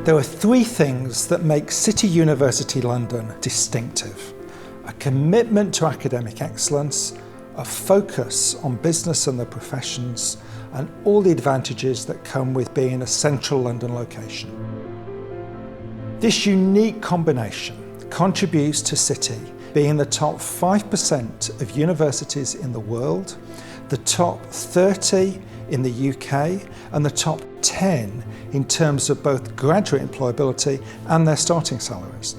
There are three things that make City University London distinctive: a commitment to academic excellence, a focus on business and the professions, and all the advantages that come with being a central London location. This unique combination contributes to City being in the top 5% of universities in the world, the top 30 in the UK, and the top 10 in terms of both graduate employability and their starting salaries.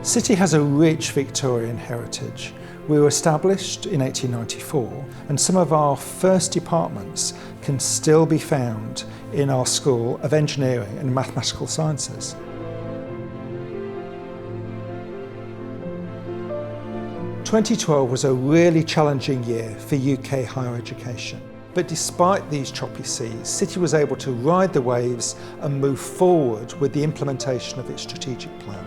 City has a rich Victorian heritage. We were established in 1894, and some of our first departments can still be found in our School of Engineering and Mathematical Sciences. "2012 was a really challenging year for UK higher education. But despite these choppy seas, City was able to ride the waves and move forward with the implementation of its strategic plan."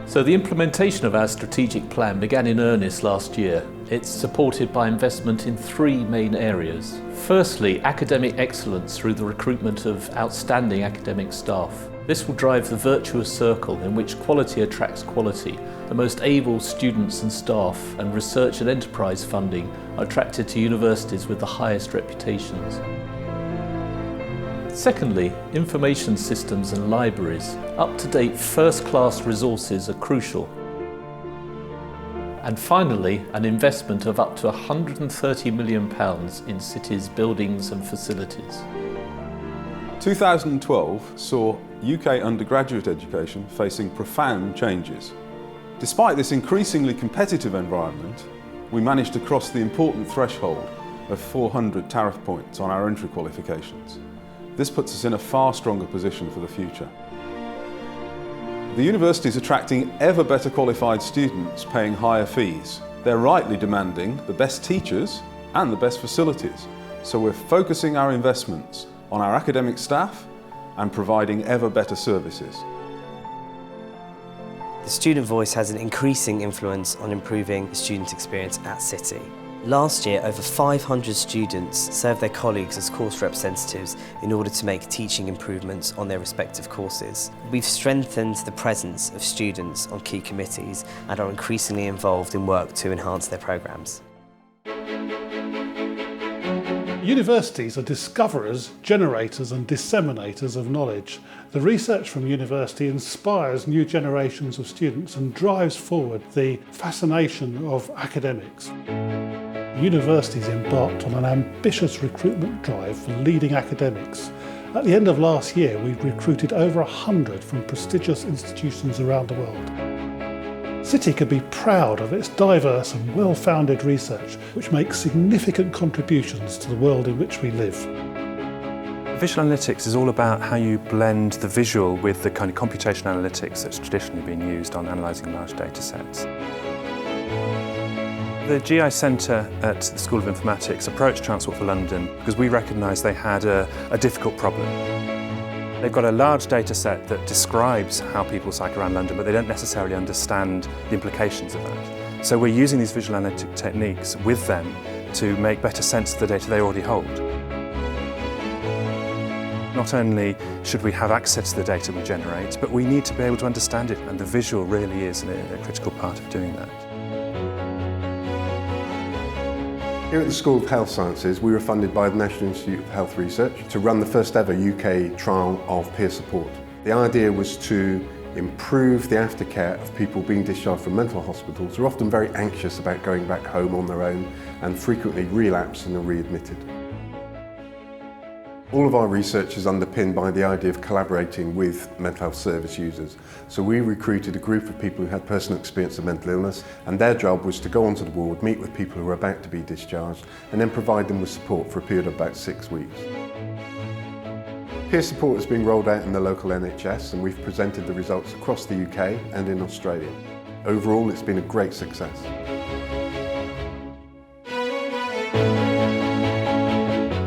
So the implementation of our strategic plan began in earnest last year. It's supported by investment in three main areas. Firstly, academic excellence through the recruitment of outstanding academic staff. This will drive the virtuous circle in which quality attracts quality. The most able students and staff and research and enterprise funding are attracted to universities with the highest reputations. Secondly, information systems and libraries. Up-to-date first-class resources are crucial. And finally, an investment of up to £130 million in City's buildings and facilities. 2012 saw UK undergraduate education facing profound changes. Despite this increasingly competitive environment, we managed to cross the important threshold of 400 tariff points on our entry qualifications. This puts us in a far stronger position for the future. The university is attracting ever better qualified students paying higher fees. They're rightly demanding the best teachers and the best facilities, so we're focusing our investments on our academic staff and providing ever better services. The student voice has an increasing influence on improving the student experience at City. Last year, over 500 students served their colleagues as course representatives in order to make teaching improvements on their respective courses. We've strengthened the presence of students on key committees and are increasingly involved in work to enhance their programmes. Universities are discoverers, generators and disseminators of knowledge. The research from university inspires new generations of students and drives forward the fascination of academics. Universities embarked on an ambitious recruitment drive for leading academics. At the end of last year, we recruited over 100 from prestigious institutions around the world. City can be proud of its diverse and well-founded research, which makes significant contributions to the world in which we live. Visual analytics is all about how you blend the visual with the kind of computational analytics that's traditionally been used on analysing large data sets. The GI Centre at the School of Informatics approached Transport for London because we recognised they had a difficult problem. They've got a large data set that describes how people cycle around London, but they don't necessarily understand the implications of that. So we're using these visual analytic techniques with them to make better sense of the data they already hold. Not only should we have access to the data we generate, but we need to be able to understand it, and the visual really is a critical part of doing that. Here at the School of Health Sciences, we were funded by the National Institute of Health Research to run the first ever UK trial of peer support. The idea was to improve the aftercare of people being discharged from mental hospitals who are often very anxious about going back home on their own and frequently relapse and are readmitted. All of our research is underpinned by the idea of collaborating with mental health service users. So we recruited a group of people who had personal experience of mental illness, and their job was to go onto the ward, meet with people who were about to be discharged, and then provide them with support for a period of about 6 weeks. Peer support is being rolled out in the local NHS, and we've presented the results across the UK and in Australia. Overall, it's been a great success.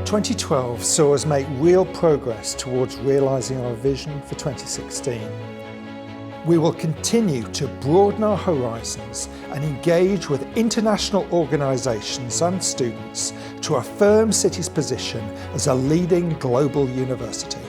2012 saw us make real progress towards realising our vision for 2016. We will continue to broaden our horizons and engage with international organisations and students to affirm City's position as a leading global university.